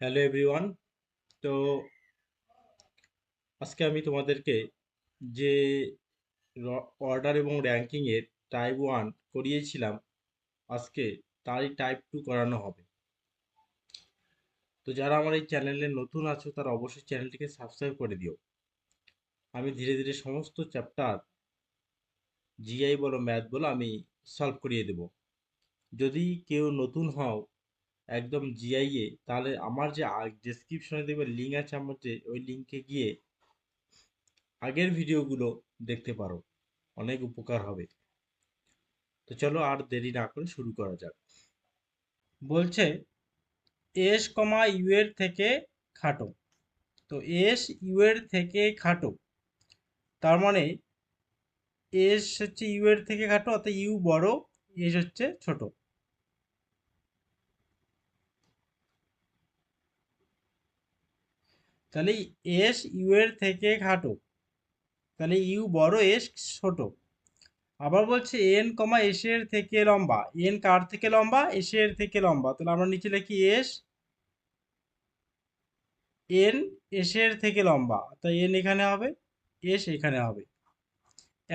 Hello everyone. তো আজকে আমি তোমাদেরকে যে অর্ডার এবং র্যাঙ্কিংয়ের টাইপ 1 করিয়েছিলাম, আজকে তারই টাইপ 2 করানো হবে। তো যারা আমার এই চ্যানেলে নতুন আছো তারা অবশ্যই চ্যানেলটিকে সাবস্ক্রাইব করে দিও। আমি ধীরে ধীরে সমস্ত চ্যাপ্টার জিআই বলো ম্যাথ বলো আমি সলভ করিয়ে দেব। যদি কেউ নতুন হও একদম জিআই এ, তাহলে আমার যে ডেসক্রিপশনে দেখবে লিঙ্ক আছে, আমার যে ওই লিঙ্কে গিয়ে আগের ভিডিওগুলো দেখতে পারো, অনেক উপকার হবে। তো চলো আর দেরি না করে শুরু করা যাক। বলছে এস কমা ইউ এর থেকে খাটো। তো এস ইউ এর থেকে খাটো, তার মানে এস হচ্ছে ইউ এর থেকে খাটো, অর্থাৎ ইউ বড়, এস হচ্ছে ছোট। তাহলে এস ইউ এর থেকে খাটো, তাহলে ইউ বড় এস ছোট। আবার বলছে এন কমা এস এর থেকে লম্বা। এন কার থেকে লম্বা? এস এর থেকে লম্বা। তাহলে আমরা নিচে লিখি এস, এন এস এর থেকে লম্বা, তাই এন এখানে হবে, এস এখানে হবে।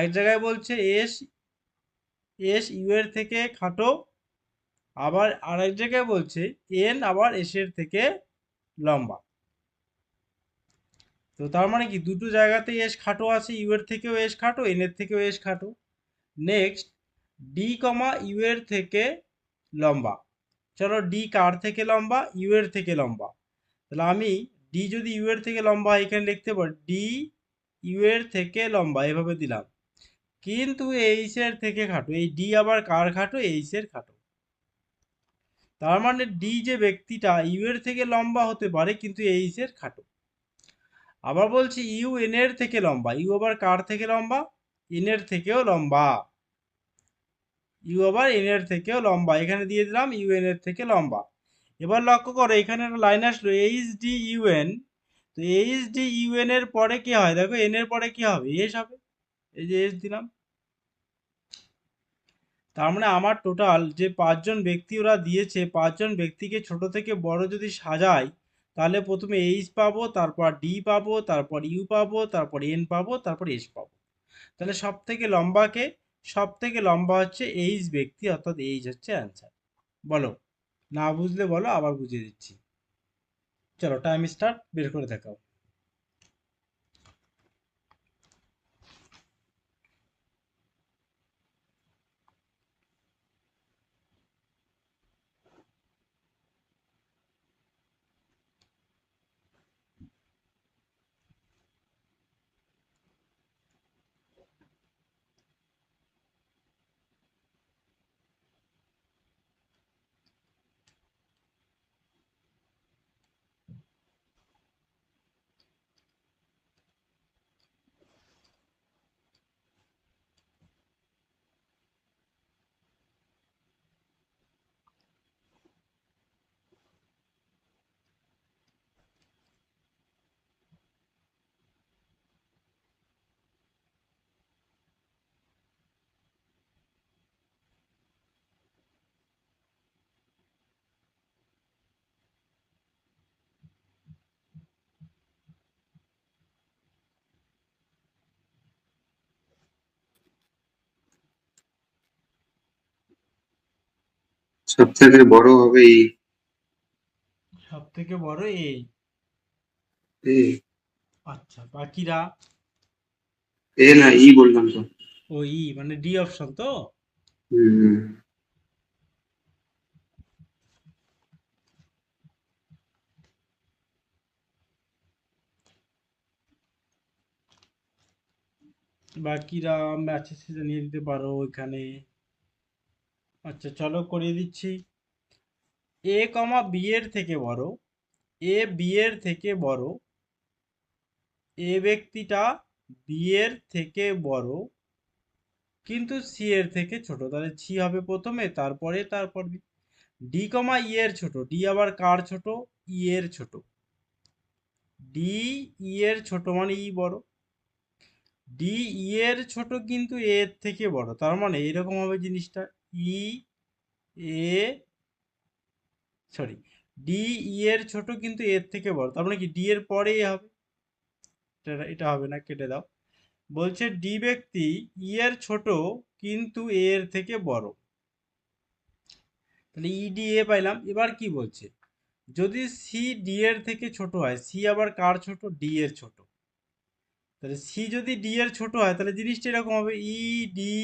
এক জায়গায় বলছে এস এস ইউ এর থেকে খাটো, আবার আরেক জায়গায় বলছে এন আবার এস এর থেকে লম্বা। তো তার মানে কি দুটো জায়গাতেই এস খাটো আছে, ইউ এর থেকেও এস খাটো, এন এর থেকেও এস খাটো। নেক্সট ডি কমা ইউ এর থেকে লম্বা। চলো ডি কার থেকে লম্বা? ইউ এর থেকে লম্বা। তাহলে আমি ডি যদি ইউ এর থেকে লম্বা হয়, এখানে লিখতে পারি ডি ইউ এর থেকে লম্বা, এভাবে দিলাম। কিন্তু এইচ এর থেকে খাটো। এই ডি আবার কার খাটো? এইচ এর খাটো। তার মানে ডি যে ব্যক্তিটা ইউ এর থেকে লম্বা হতে পারে, কিন্তু এইচ এর খাটো। আবার বলছি ইউ এন এর থেকে লম্বা। ইউ আবার কার থেকে লম্বা? এন এর থেকেও লম্বা। ইউ আবার এন এর থেকেও লম্বা, এখানে দিয়ে দিলাম ইউ এন এর থেকে লম্বা। এবার লক্ষ্য করো এখানে একটা লাইন আসলো এইচ ডি ইউএন। তো এইচ ডি ইউএন এর পরে কি হয়? দেখো এন এর পরে কি হবে? এস হবে। এই যে এস দিলাম। তার মানে আমার টোটাল যে পাঁচজন ব্যক্তি ওরা দিয়েছে, পাঁচজন ব্যক্তিকে ছোট থেকে বড় যদি সাজাই, তাহলে প্রথমে এইচ পাবো, তারপর ডি পাবো, তারপর ইউ পাবো, তারপর এন পাবো, তারপর এস পাবো। তাহলে সব থেকে লম্বাকে? সব থেকে লম্বা হচ্ছে এইচ ব্যক্তি, অর্থাৎ এইচ হচ্ছে অ্যান্সার। বলো, না বুঝলে বলো, আবার বুঝিয়ে দিচ্ছি। চলো টাইম স্টার্ট, বের করে দেখাও। সব থেকে বড় হবে সব থেকে বড় এই। এ আচ্ছা, বাকিরা? এ না বললাম তো। ও ই মানে ডি অপশন তো। হুম। বাকিরা ম্যাচের শেষে নিয়ে নিতে পারো এখানে। আচ্ছা চলো করিয়ে দিচ্ছি। এ কমা বি এর থেকে বড়, এ বি এর থেকে বড়, এ ব্যক্তিটা বি এর থেকে বড়, কিন্তু সি এর থেকে ছোট। তাহলে সি হবে প্রথমে, তারপর বি। ডি কমা ই এর ছোট। ডি আবার কার ছোট? ই এর ছোট। ডি ই এর ছোট মানে ই বড়। ডি ই এর ছোট কিন্তু এ এর থেকে বড়, তার মানে এরকম হবে জিনিসটা। ই এ, সরি, ডি ই এর ছোট কিন্তু এর থেকে বড়, তার মানে কি ডি এর পরে এ হবে, এটা হবে না, কেটে দাও। বলছে ডি ব্যক্তি ই এর ছোট কিন্তু এ এর থেকে বড়, তাহলে ই ডি এ পাইলাম। এবার কি বলছে, যদি সি ডি এর থেকে ছোট হয়, সি আবার কার ছোট, ডি এর ছোট, তাহলে সি যদি ডি এর ছোট হয় তাহলে জিনিসটা এরকম হবে, ই ডি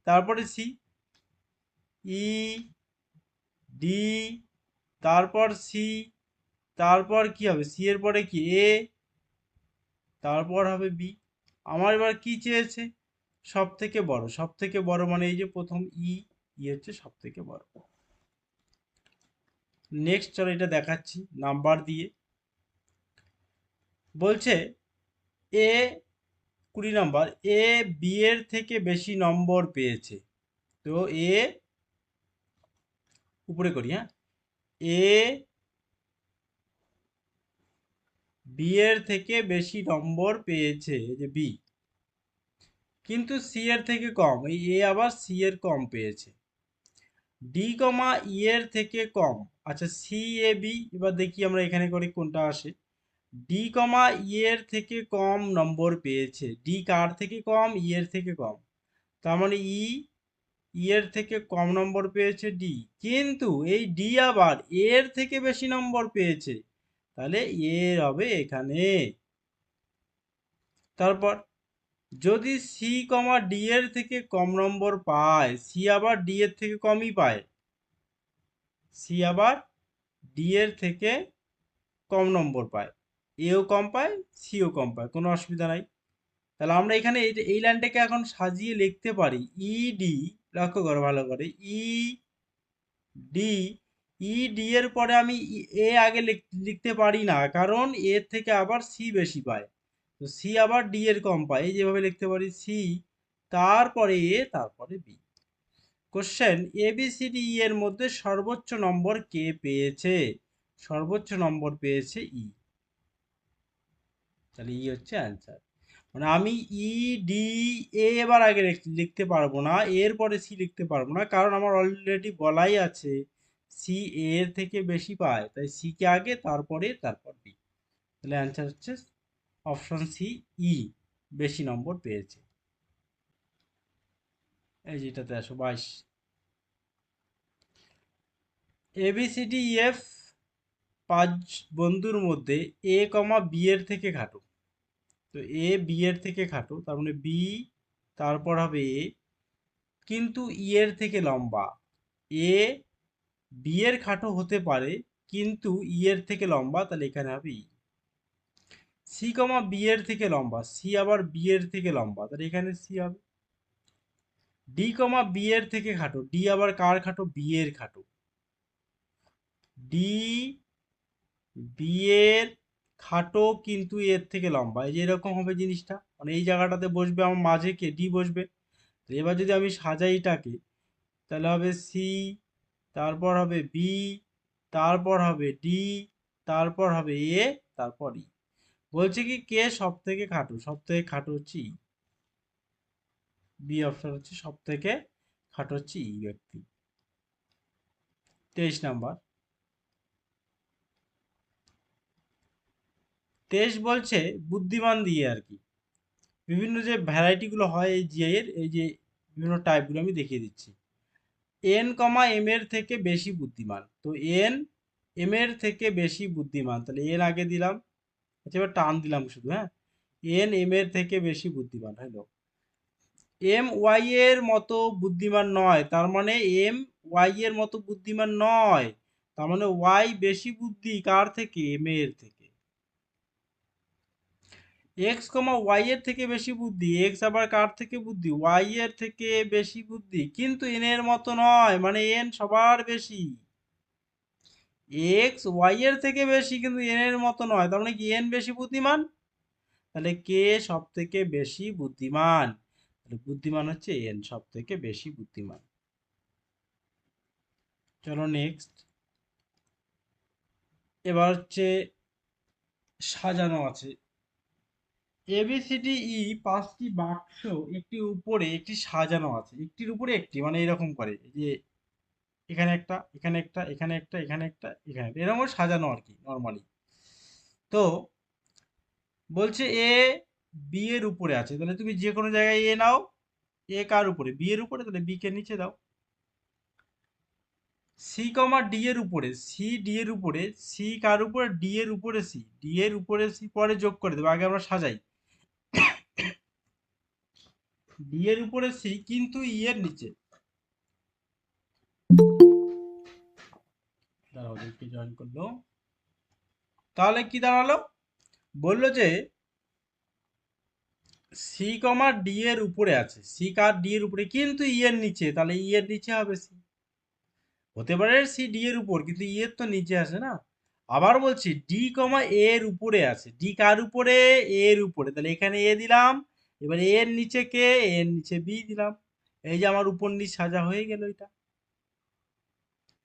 তারপরে সি, ই ডি তারপর সি, তারপর কি হবে, সি এর পরে কি এ, তারপর হবে বি। আমার এবার কি চেয়েছে, সব থেকে বড়, সব থেকে বড় মানে এই যে প্রথম ই, ই হচ্ছে সব থেকে বড়। নেক্সট চলো এটা দেখাচ্ছি নাম্বার দিয়ে। বলছে এ 20 নম্বর, এ বি এর থেকে বেশি নম্বর পেয়েছে। তো এ উপরে করি, হ্যাঁ, এ বি এর থেকে বেশি নম্বর পেয়েছে, এই যে বি, কিন্তু সি এর থেকে কম, এই এ আবার সি এর কম পেয়েছে। ডি কমা ই এর থেকে কম, আচ্ছা সি এ বি, এবার দেখি আমরা এখানে করে কোনটা আসে। ডি কমা ই এর থেকে কম নম্বর পেয়েছে, ডি কার থেকে কম, ই এর থেকে কম, তার মানে ই ই এর থেকে কম নম্বর পেয়েছে ডি, কিন্তু এই ডি আবার এর থেকে বেশি নম্বর পেয়েছে, তাহলে এর হবে এখানে। তারপর যদি সি কমা ডি এর থেকে কম নম্বর পায়, সি আবার ডি এর থেকে কমই পায়, সি আবার ডি এর থেকে কম নম্বর পায়, এও কম পায় সিও কম পায়, কোনো অসুবিধা নাই। তাহলে আমরা এখানে এই লাইনটাকে এখন সাজিয়ে লিখতে পারি ই ডি, লক্ষ্য করো ভালো করে, ই ডি, ই ডি এর পরে আমি এ আগে লিখতে পারি না, কারণ এর থেকে আবার সি বেশি পায়, তো সি আবার ডি এর কম পায়, এই যেভাবে লিখতে পারি সি তারপরে এ তারপরে B. Question a B C D ই এর মধ্যে সর্বোচ্চ নম্বর কে পেয়েছে, সর্বোচ্চ নম্বর পেয়েছে ই, তাহলে ই হচ্ছে অ্যান্সার। মানে আমি ই ডি এ এবার আগে লিখতে পারবো না, এর পরে সি লিখতে পারবো না, কারণ আমার অলরেডি বলাই আছে সি এর থেকে বেশি পায়, তাই সি কে আগে তারপরে তারপর বি, তাহলে অ্যান্সার হচ্ছে অপশন সি, ই বেশি নম্বর পেয়েছে। এই যেটাতে আসো 22, A B C D E F 5 বন্ধুর মধ্যে এ কমা বি এর থেকে খাটো, তো এ বি এর থেকে খাটো, তার মানে বি তারপর হবে এ, কিন্তু ই এর থেকে লম্বা, এ বি এর খাটো হতে পারে কিন্তু ই এর থেকে লম্বা, তাহলে এখানে হবে ই। সি কমা বি এর থেকে লম্বা, সি আবার বি এর থেকে লম্বা, তাহলে এখানে সি হবে। ডি কমা বি এর থেকে খাটো, ডি আবার কার খাটো, বি এর খাটো, ডি বি এর খাটো কিন্তু এর থেকে লম্বা, এই যে এরকম হবে জিনিসটা, মানে এই জায়গাটাতে বসবে আমার মাঝে কে, ডি বসবে। তো এবার যদি আমি সাজাই এটাকে, তাহলে হবে সি, তারপর হবে বি, তারপর হবে ডি, তারপর হবে এ, তারপর ই। বলছে কি কে সব থেকে খাটো, সব থেকে খাটো হচ্ছে ই, বি অপশন হচ্ছে সব থেকে খাটো হচ্ছে ই ব্যক্তি। 23 নাম্বার, 23 বলছে বুদ্ধিমান দিয়ে আর কি, বিভিন্ন যে ভ্যারাইটিগুলো হয় এই জি এর, এই যে বিভিন্ন টাইপগুলো আমি দেখিয়ে দিচ্ছি। এন কমা এম এর থেকে বেশি বুদ্ধিমান, তো এন এম এর থেকে বেশি বুদ্ধিমান, তাহলে এন আগে দিলাম, আচ্ছা এবার টান দিলাম শুধু, হ্যাঁ, এন এম এর থেকে বেশি বুদ্ধিমান হলো। এম ওয়াই এর মতো বুদ্ধিমান নয়, তার মানে এম ওয়াই এর মতো বুদ্ধিমান নয়, তার মানে ওয়াই বেশি বুদ্ধি কার থেকে, এম এর থেকে। এক্স কমা ওয়াই এর থেকে বেশি বুদ্ধি, এক্স আবার কার থেকে বুদ্ধি, ওয়াই এর থেকে বেশি বুদ্ধি, কিন্তু এন এর মতো নয়, মানে এন সবার বেশি। এক্স ওয়াই এর থেকে বেশি কিন্তু এন এর মতো নয়, তার মানে কি এন বেশি বুদ্ধিমান, তাহলে কে সব থেকে বেশি বুদ্ধিমান, তাহলে বুদ্ধিমান হচ্ছে এন, সব থেকে বেশি বুদ্ধিমান। চলো নেক্সট, এবার হচ্ছে সাজানো আছে, ABCDE 5টি বাক্স একটি উপরে একটি সাজানো আছে, একটির উপরে একটি, মানে এরকম করে, এই যে এখানে একটা, এখানে একটা, এখানে একটা, এখানে একটা, এখানে একটা, এরকম সাজানো আর কি নর্মালি। তো বলছে এ বি এর উপরে আছে, তাহলে তুমি যে কোনো জায়গায় এ নাও। এ কার উপরে? বি এর উপরে, তাহলে বি কে নিচে দাও। সি কমা ডি এর উপরে, সি ডি এর উপরে, সি কার উপরে? ডি এর উপরে সি, ডি এর উপরে সি পরে যোগ করে দেবো, আগে আমরা সাজাই। ডি এর উপরে সি কিন্তু ই এর নিচে। দাঁড়াও ওদেরকে জয়েন করলো। তাহলে কি দাঁড়ালো? বললো যে সি কমা ডি এর উপরে আছে, সি কার? ডি এর উপরে কিন্তু ই এর নিচে, তাহলে ই এর নিচে হবে সি। হতে পারে সি ডি এর উপর, কিন্তু ই এর তো নিচে আছে না। আবার বলছি ডি কমা এ এর উপরে আছে, ডি কার উপরে? এ এর উপরে, তাহলে এখানে এ দিলাম। এবার এ এর নিচে কে? এ এর নিচে বি দিলাম। এই যে আমার উপর নিচ সাজা হয়ে গেল এটা।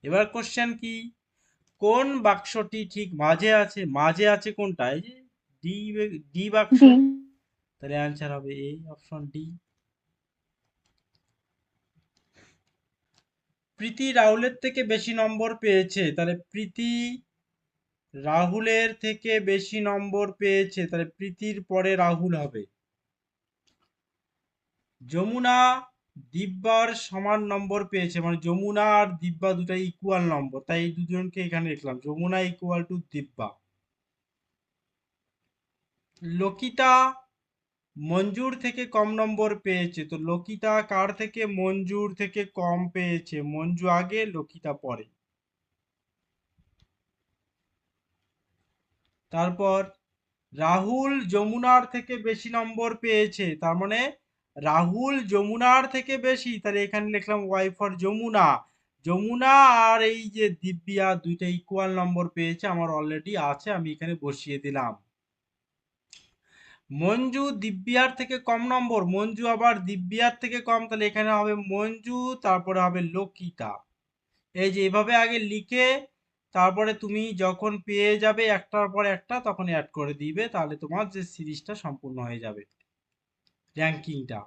এবার কোশ্চেন কি? কোন বাক্সটি ঠিক মাঝে আছে? মাঝে আছে কোনটা? এই যে ডি, ডি বাক্স। ডি। তাহলে অ্যান্সার হবে এই অপশন ডি। প্রীতি রাহুলের থেকে বেশি নম্বর পেয়েছে, তাহলে প্রীতি রাহুলের থেকে বেশি নম্বর পেয়েছে, তাহলে প্রীতির পরে রাহুল হবে। যমুনা দিব্যার সমান নম্বর পেয়েছে, মানে যমুনা আর দিব্যা দুটাই ইকুয়াল নম্বর, তাই এই দুজনকে এখানে লিখলাম, যমুনা ইকুয়াল টু দিব্যা। লকিতা মঞ্জুর থেকে কম নম্বর পেয়েছে, তো লকিতা কার থেকে? মঞ্জুর থেকে কম পেয়েছে, মঞ্জু আগে লকিতা পরে। তারপর রাহুল যমুনার থেকে বেশি নম্বর পেয়েছে, তার মানে রাহুল যমুনার থেকে বেশি, তাহলে এখানে লিখলাম ওয়াই ফর যমুনা। যমুনা আর এই যে দিব্যা দুইটা ইকুয়াল নম্বর পেয়েছে, আমার অলরেডি আছে, আমি এখানে বসিয়ে দিলাম। মঞ্জু দিব্যার থেকে কম নম্বর, মঞ্জু আবার দিব্যার থেকে কম, তাহলে এখানে হবে মঞ্জু, তারপরে হবে লকিতা। এই যে এভাবে আগে লিখে তারপরে তুমি যখন পেয়ে যাবে একটার পর একটা, তখন অ্যাড করে দিবে, তাহলে তোমার যে সিরিজটা সম্পূর্ণ হয়ে যাবে, র্যাঙ্কিংটা।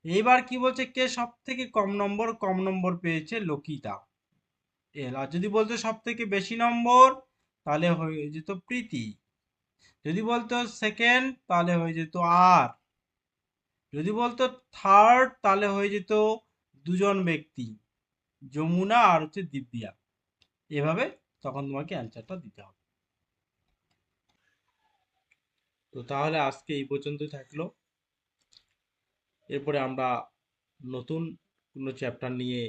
এইবার কি বলছে? কে সব থেকে কম নম্বর? কম নম্বর পেয়েছে লকিতা। এর আর যদি বলতো সব থেকে বেশি নম্বর, তাহলে হয়ে যেত প্রীতি। যদি বলতো সেকেন্ড, তাহলে হয়ে যেত আর। যদি বলতো থার্ড, তাহলে হয়ে যেত দুজন ব্যক্তি, যমুনা আর হচ্ছে দিব্যা। এভাবে তখন তোমাকে অ্যান্সারটা দিতে হবে। তো তাহলে আজকে এই পর্যন্তই থাকলো। এরপরে আমরা নতুন কোনো চ্যাপ্টার নিয়ে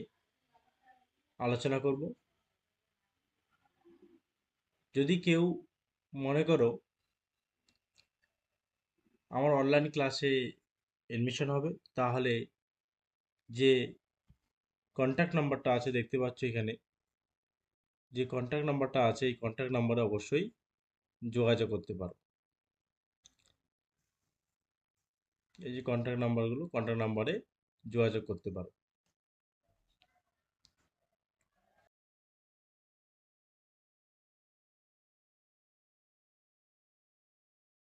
আলোচনা করব। যদি কেউ মনে করো আমার অনলাইন ক্লাসে এডমিশন হবে, তাহলে যে কন্ট্যাক্ট নাম্বারটা আছে দেখতে পাচ্ছ এখানে, যে কন্ট্যাক্ট নাম্বারটা আছে এই কন্ট্যাক্ট নাম্বারে অবশ্যই যোগাযোগ করতে পারো। এই যে কন্ট্যাক্ট নাম্বারগুলো, কন্ট্যাক্ট নাম্বারে যোগাযোগ করতে পারো।